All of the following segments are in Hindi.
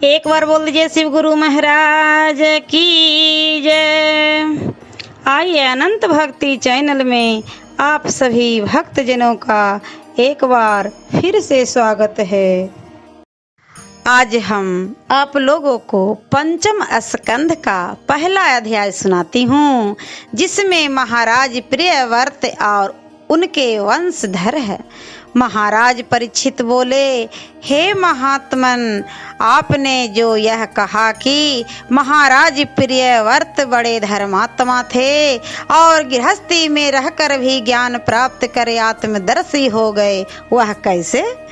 एक बार बोल दीजिए शिव गुरु महाराज की जय। आइए अनंत भक्ति चैनल में आप सभी भक्तजनों का एक बार फिर से स्वागत है। आज हम आप लोगों को पंचम स्कंध का पहला अध्याय सुनाती हूँ, जिसमें महाराज प्रियव्रत और उनके वंशधर है। महाराज परीक्षित बोले, हे महात्मन, आपने जो यह कहा कि महाराज प्रियव्रत बड़े धर्मात्मा थे और गृहस्थी में रहकर भी ज्ञान प्राप्त कर आत्मदर्शी हो गए, वह कैसे?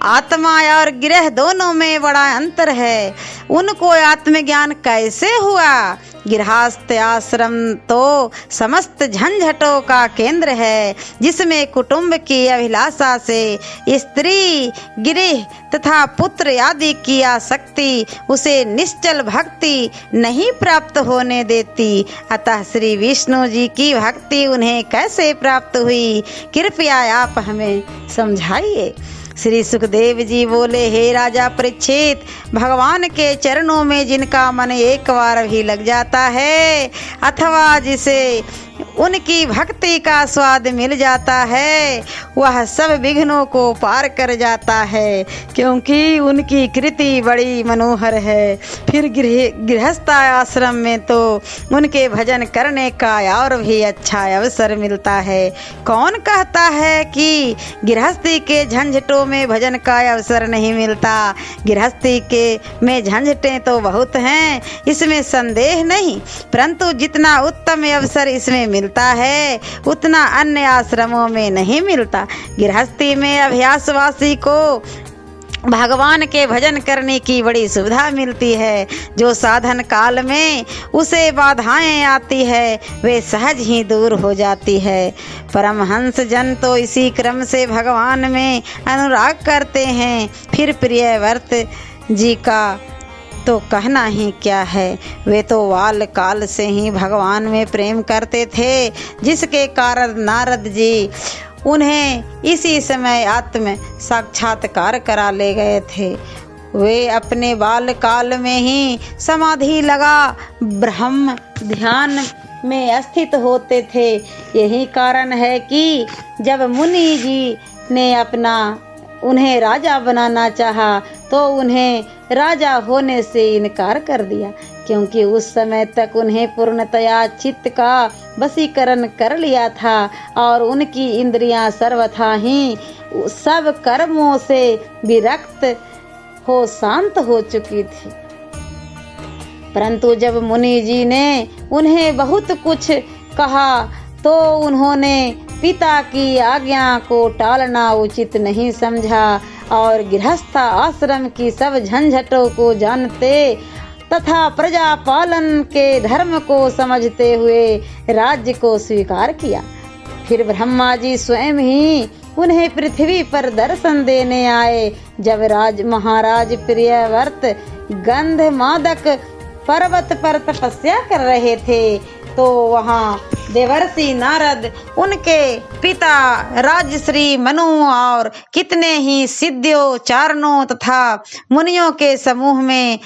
आत्मा और गृह दोनों में बड़ा अंतर है, उनको आत्मज्ञान कैसे हुआ? गृहस्थ आश्रम तो समस्त झंझटों का केंद्र है, जिसमें कुटुंब की अभिलाषा से स्त्री, गृह तथा पुत्र आदि की आसक्ति उसे निश्चल भक्ति नहीं प्राप्त होने देती। अतः श्री विष्णु जी की भक्ति उन्हें कैसे प्राप्त हुई, कृपया आप हमें समझाइए। श्री सुखदेव जी बोले, हे राजा परीक्षित, भगवान के चरणों में जिनका मन एक बार भी लग जाता है अथवा जिसे उनकी भक्ति का स्वाद मिल जाता है, वह सब विघ्नों को पार कर जाता है, क्योंकि उनकी कृति बड़ी मनोहर है। फिर गृहस्थ आश्रम में तो उनके भजन करने का और भी अच्छा अवसर मिलता है। कौन कहता है कि गृहस्थी के झंझटों में भजन का अवसर नहीं मिलता? गृहस्थी के में झंझटें तो बहुत हैं, इसमें संदेह नहीं, परंतु जितना उत्तम अवसर इसमें मिलता है उतना अन्य आश्रमों में नहीं मिलता। गृहस्थी में अभ्यासवासी को भगवान के भजन करने की बड़ी सुविधा मिलती है। जो साधन काल में उसे बाधाएं आती है वे सहज ही दूर हो जाती है। परमहंस जन तो इसी क्रम से भगवान में अनुराग करते हैं। फिर प्रियव्रत जी का तो कहना ही क्या है, वे तो बाल काल से ही भगवान में प्रेम करते थे, जिसके कारण नारद जी उन्हें इसी समय आत्म साक्षात्कार करा ले गए थे। वे अपने बाल काल में ही समाधि लगा ब्रह्म ध्यान में स्थित होते थे। यही कारण है कि जब मुनि जी ने उन्हें राजा बनाना चाहा तो उन्हें राजा होने से इनकार कर दिया, क्योंकि उस समय तक उन्हें पूर्णतया चित्त का वशीकरण कर लिया था और उनकी इंद्रियां सर्वथा ही सब कर्मों से विरक्त हो शांत हो चुकी थी। परंतु जब मुनि जी ने उन्हें बहुत कुछ कहा तो उन्होंने पिता की आज्ञा को टालना उचित नहीं समझा और गृहस्थ आश्रम की सब झंझटों को जानते तथा प्रजा पालन के धर्म को समझते हुए राज्य को स्वीकार किया। फिर ब्रह्मा जी स्वयं ही उन्हें पृथ्वी पर दर्शन देने आए। जब महाराज प्रियव्रत गंधमादक पर्वत पर तपस्या कर रहे थे तो वहाँ देवर्षि नारद, उनके पिता राजश्री मनु और कितने ही सिद्धियों, चारणों तथा मुनियों के समूह में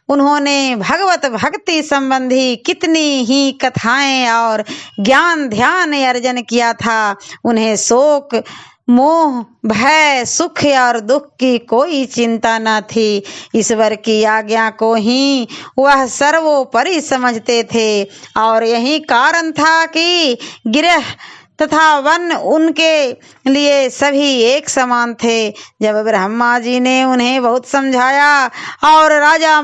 उन्होंने भगवत भक्ति संबंधी कितनी ही कथाएं और ज्ञान ध्यान अर्जन किया था। उन्हें शोक, मोह, भय, सुख और दुख की कोई चिंता न थी। ईश्वर की आज्ञा को ही वह सर्वोपरि समझते थे और यही कारण था कि गृह तथा वन उनके लिए सभी एक समान थे। जब ब्रह्मा जी ने उन्हें बहुत समझाया और पिता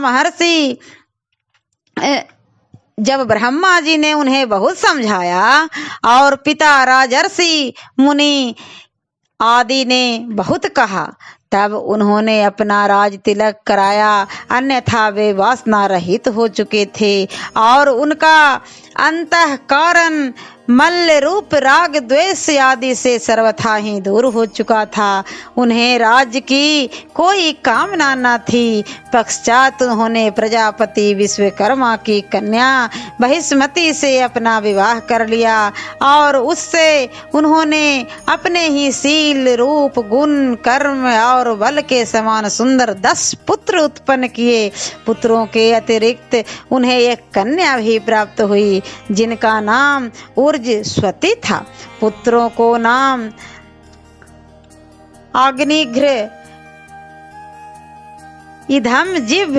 राजर्षि मुनि आदि ने बहुत कहा, तब उन्होंने अपना राज तिलक कराया, अन्यथा वे वासना रहित हो चुके थे और उनका अंतःकरण मल्ल रूप राग द्वेष आदि से सर्वथा ही दूर हो चुका था। उन्हें राज्य की कोई कामना न थी। पश्चात उन्होंने प्रजापति विश्वकर्मा की कन्या बहिष्मति से अपना विवाह कर लिया और उससे उन्होंने अपने ही शील, रूप, गुण, कर्म और बल के समान सुंदर 10 पुत्र उत्पन्न किए। पुत्रों के अतिरिक्त उन्हें एक कन्या भी प्राप्त हुई जिनका नाम ऊर्जस्वती था। पुत्रों को नाम अग्निघ्र, इदमजिह्व,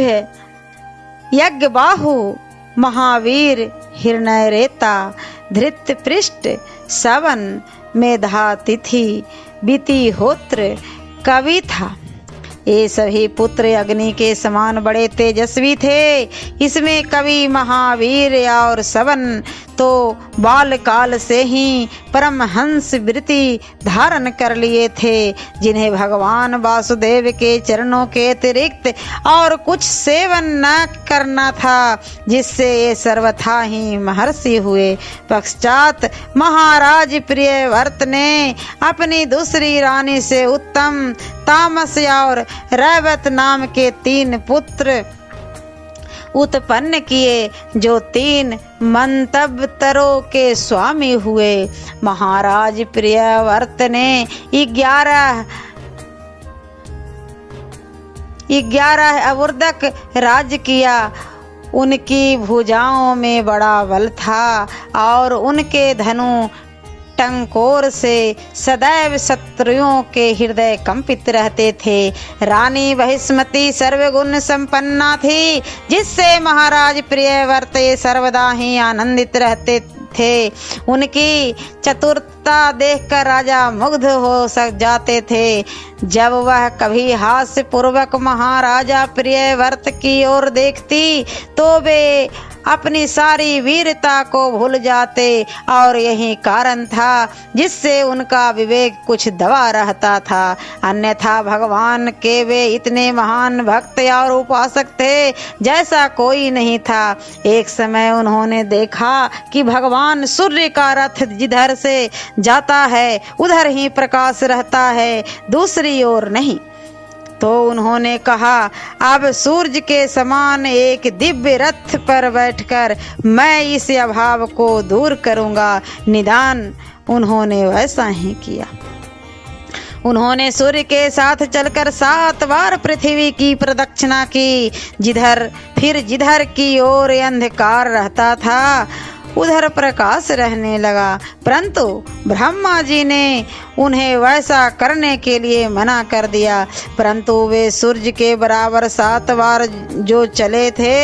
यज्ञबाहु, महावीर, हिरण्यरेता, धृतपृष्ठ, सवन, मेधातिथि, वितिहोत्र, कवि था। ये सभी पुत्र अग्नि के समान बड़े तेजस्वी थे। इसमें कवि, महावीर और सवन तो बालकाल से ही परमहंस वृत्ति धारण कर लिए थे, जिन्हें भगवान वासुदेव के चरणों के अतिरिक्त और कुछ सेवन न करना था, जिससे ये सर्वथा ही महर्षि हुए। पश्चात महाराज प्रियव्रत ने अपनी दूसरी रानी से उत्तम, तामस और रैवत नाम के 3 पुत्र उत्पन्न किए, जो 3 मंतवतरों के स्वामी हुए। महाराज प्रियव्रत ने 11 अवर्धक राज्य किया। उनकी भुजाओं में बड़ा बल था और उनके धनु टंकोर से सदैव शत्रुओं के हृदय कंपित रहते थे। रानी बहिष्मति सर्वगुण संपन्ना थी, जिससे महाराज प्रियव्रत सर्वदा ही आनंदित रहते थे। उनकी चतुरता देखकर राजा मुग्ध हो जाते थे। जब वह कभी हास्य पूर्वक महाराजा प्रियव्रत की ओर देखती तो वे अपनी सारी वीरता को भूल जाते, और यही कारण था जिससे उनका विवेक कुछ दबा रहता था। अन्यथा भगवान के वे इतने महान भक्त और उपासक थे जैसा कोई नहीं था। एक समय उन्होंने देखा कि भगवान सूर्य का रथ जिधर से जाता है उधर ही प्रकाश रहता है, दूसरी ओर नहीं। तो उन्होंने कहा, अब सूर्य के समान एक दिव्य रथ पर बैठकर मैं इस अभाव को दूर करूंगा। निदान उन्होंने वैसा ही किया। उन्होंने सूर्य के साथ चलकर 7 बार पृथ्वी की प्रदक्षिणा की। जिधर की ओर अंधकार रहता था उधर प्रकाश रहने लगा। परंतु ब्रह्मा जी ने उन्हें वैसा करने के लिए मना कर दिया। परंतु वे सूर्य के बराबर 7 बार जो चले थे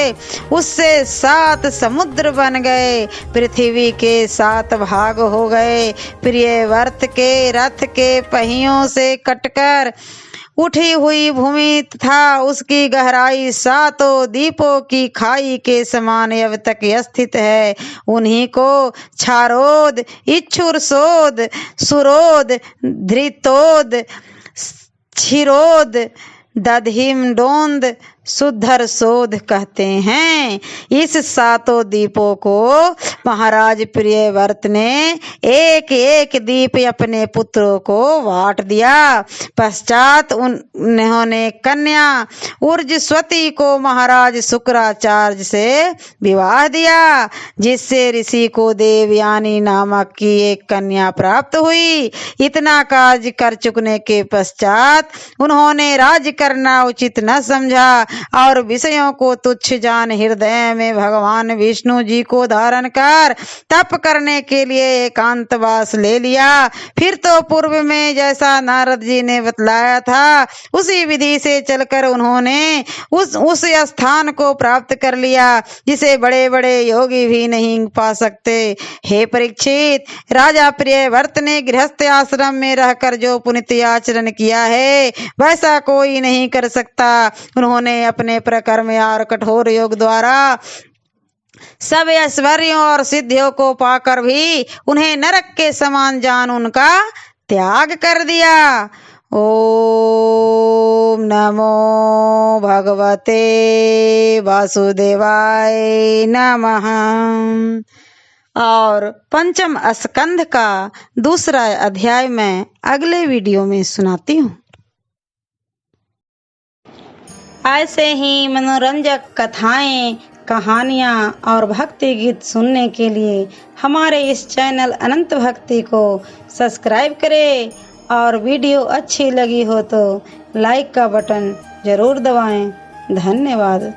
उससे 7 समुद्र बन गए, पृथ्वी के 7 भाग हो गए। प्रियव्रत के रथ के पहियों से कटकर उठी हुई भूमि तथा उसकी गहराई 7 द्वीपों की खाई के समान अब तक स्थित है। उन्हीं को क्षारोद, इच्छुरसोद, सुरोद, धृतोद, क्षीरोद, दधिमडोंद, शुद्धरसोद कहते हैं। इस 7 द्वीपों को महाराज प्रियव्रत ने एक एक द्वीप अपने पुत्रों को बांट दिया। पश्चात उन्होंने कन्या ऊर्जस्वती को महाराज शुक्राचार्य से विवाह दिया, जिससे ऋषि को देवयानी नामक की एक कन्या प्राप्त हुई। इतना कार्य कर चुकने के पश्चात उन्होंने राज्य करना उचित न समझा और विषयों को तुच्छ जान हृदय में भगवान विष्णु जी को धारण कर तप करने के लिए एकांतवास ले लिया। फिर तो पूर्व में जैसा नारद जी ने बतलाया था उसी विधि से चलकर उन्होंने उस स्थान को प्राप्त कर लिया जिसे बड़े बड़े योगी भी नहीं पा सकते। हे परीक्षित, राजा प्रियव्रत ने गृहस्थ आश्रम में रहकर जो पुण्य आचरण किया है वैसा कोई नहीं कर सकता। उन्होंने अपने प्रकर्म और कठोर योग द्वारा सब ऐश्वर्यों और सिद्धियों को पाकर भी उन्हें नरक के समान जान उनका त्याग कर दिया। ओम नमो भगवते वासुदेवाय नमः। और पंचम स्कंध का दूसरा अध्याय मैं अगले वीडियो में सुनाती हूँ। ऐसे ही मनोरंजक कथाएं, कहानियाँ और भक्ति गीत सुनने के लिए हमारे इस चैनल अनंत भक्ति को सब्सक्राइब करें और वीडियो अच्छी लगी हो तो लाइक का बटन जरूर दबाएं। धन्यवाद।